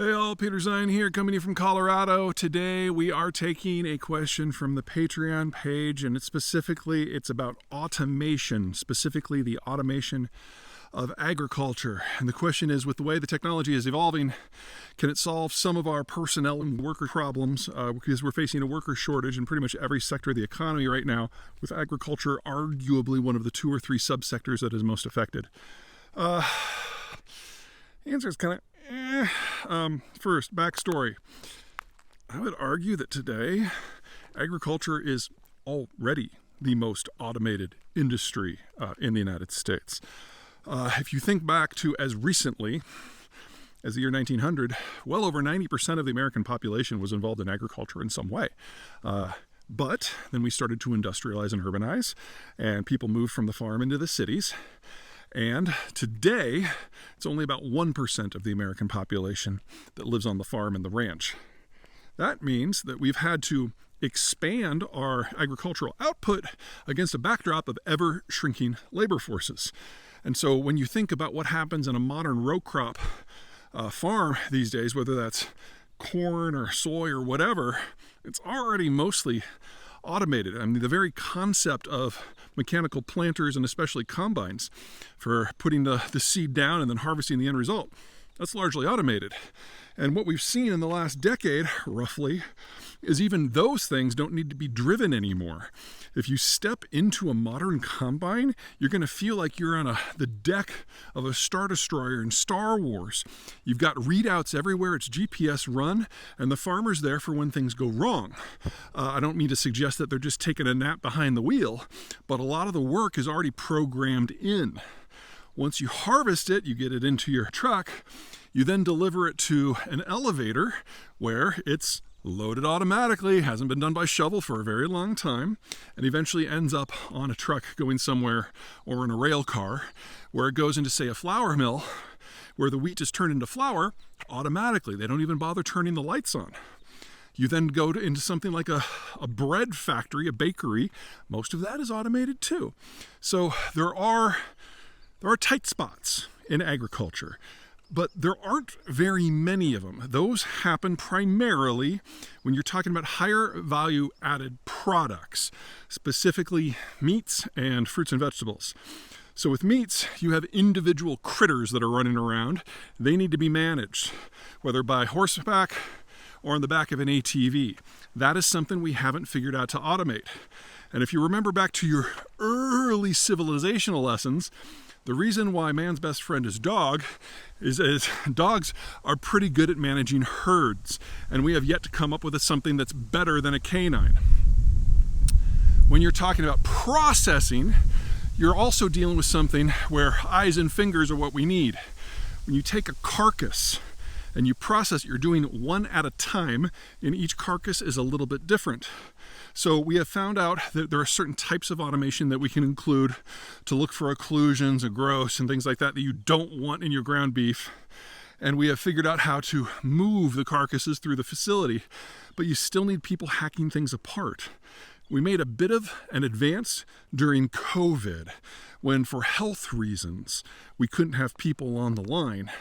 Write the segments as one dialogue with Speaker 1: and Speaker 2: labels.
Speaker 1: Hey all, Peter Zeihan here, coming to you from Colorado. Today we are taking a question from the Patreon page, and it's about automation, specifically the automation of agriculture. And the question is, with the way the technology is evolving, can it solve some of our personnel and worker problems? Because we're facing a worker shortage in pretty much every sector of the economy right now, with agriculture arguably one of the 2 or 3 subsectors that is most affected. The answer is kind of first, backstory. I would argue that today, agriculture is already the most automated industry in the United States. If you think back to as recently as the year 1900, well over 90% of the American population was involved in agriculture in some way. But then we started to industrialize and urbanize, and people moved from the farm into the cities. And today, it's only about 1% of the American population that lives on the farm and the ranch. That means that we've had to expand our agricultural output against a backdrop of ever-shrinking labor forces. And so when you think about what happens in a modern row crop farm these days, whether that's corn or soy or whatever, it's already mostly automated. I mean, the very concept of mechanical planters and especially combines for putting the seed down and then harvesting the end result, that's largely automated. And what we've seen in the last decade, roughly, is even those things don't need to be driven anymore. If you step into a modern combine, you're going to feel like you're on the deck of a Star Destroyer in Star Wars. You've got readouts everywhere, it's GPS run, and the farmer's there for when things go wrong. I don't mean to suggest that they're just taking a nap behind the wheel, but a lot of the work is already programmed in. Once you harvest it, you get it into your truck, you then deliver it to an elevator where it's loaded automatically, hasn't been done by shovel for a very long time, and eventually ends up on a truck going somewhere or in a rail car where it goes into, say, a flour mill where the wheat is turned into flour automatically. They don't even bother turning the lights on. You then go into something like a bread factory, a bakery. Most of that is automated too. So there are tight spots in agriculture, but there aren't very many of them. Those happen primarily when you're talking about higher value added products, specifically meats and fruits and vegetables. So with meats, you have individual critters that are running around. They need to be managed, whether by horseback or on the back of an ATV. That is something we haven't figured out to automate. And if you remember back to your early civilizational lessons, the reason why man's best friend is dog is dogs are pretty good at managing herds, and we have yet to come up with something that's better than a canine. When you're talking about processing, you're also dealing with something where eyes and fingers are what we need. When you take a carcass and you process it, you're doing one at a time, and each carcass is a little bit different. So we have found out that there are certain types of automation that we can include to look for occlusions and growths and things like that you don't want in your ground beef. And we have figured out how to move the carcasses through the facility, but you still need people hacking things apart. We made a bit of an advance during COVID when, for health reasons, we couldn't have people on the line,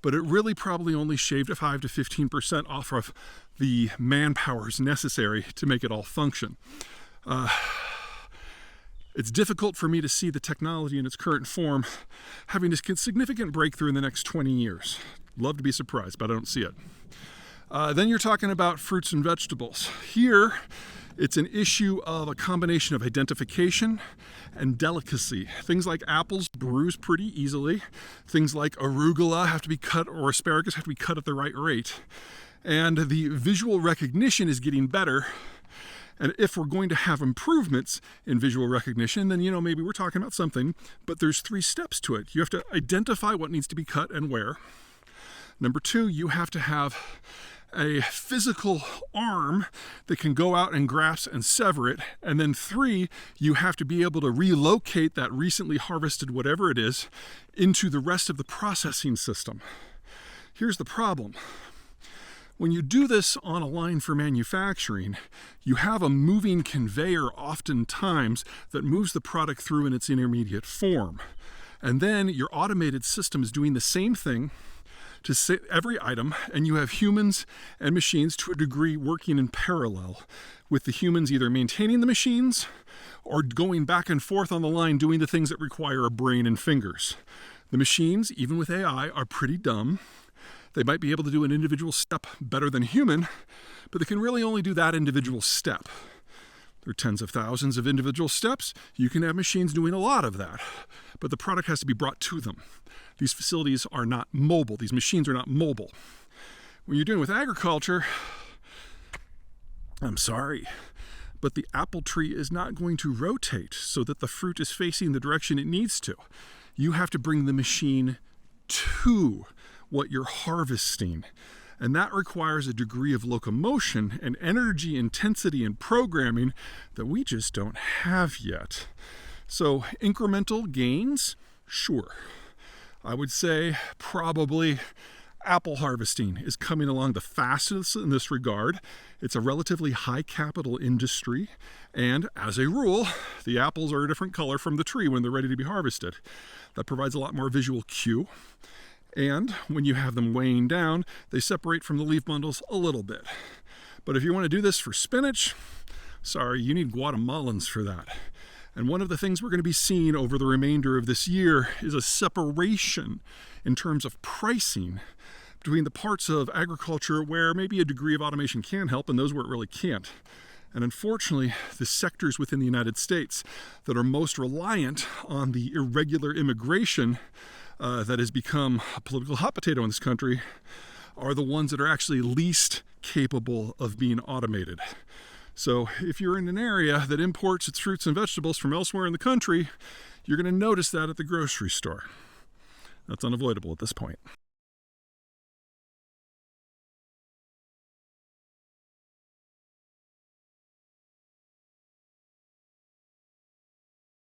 Speaker 1: but it really probably only shaved 5 to 15% off of the manpowers necessary to make it all function. It's difficult for me to see the technology in its current form having a significant breakthrough in the next 20 years. Love to be surprised, but I don't see it. Then you're talking about fruits and vegetables. Here, it's an issue of a combination of identification and delicacy. Things like apples bruise pretty easily. Things like arugula have to be cut, or asparagus have to be cut at the right rate. And the visual recognition is getting better. And if we're going to have improvements in visual recognition, then, maybe we're talking about something, but there's 3 steps to it. You have to identify what needs to be cut and where. Number 2, you have to have a physical arm that can go out and grasp and sever it. And then 3, you have to be able to relocate that recently harvested whatever it is into the rest of the processing system. Here's the problem. When you do this on a line for manufacturing, you have a moving conveyor oftentimes that moves the product through in its intermediate form. And then your automated system is doing the same thing to say every item, and you have humans and machines to a degree working in parallel, with the humans either maintaining the machines or going back and forth on the line doing the things that require a brain and fingers. The machines, even with AI, are pretty dumb. They might be able to do an individual step better than human, but they can really only do that individual step. There are tens of thousands of individual steps. You can have machines doing a lot of that, but the product has to be brought to them. These facilities are not mobile. These machines are not mobile. When you're dealing with agriculture, I'm sorry, but the apple tree is not going to rotate so that the fruit is facing the direction it needs to. You have to bring the machine to what you're harvesting. And that requires a degree of locomotion and energy intensity and programming that we just don't have yet. So incremental gains, sure. I would say probably apple harvesting is coming along the fastest in this regard. It's a relatively high capital industry, and as a rule, the apples are a different color from the tree when they're ready to be harvested. That provides a lot more visual cue. And when you have them weighing down, they separate from the leaf bundles a little bit. But if you want to do this for spinach, sorry, you need Guatemalans for that. And one of the things we're going to be seeing over the remainder of this year is a separation in terms of pricing between the parts of agriculture where maybe a degree of automation can help and those where it really can't. And unfortunately, the sectors within the United States that are most reliant on the irregular immigration that has become a political hot potato in this country are the ones that are actually least capable of being automated. So if you're in an area that imports its fruits and vegetables from elsewhere in the country, you're going to notice that at the grocery store. That's unavoidable at this point.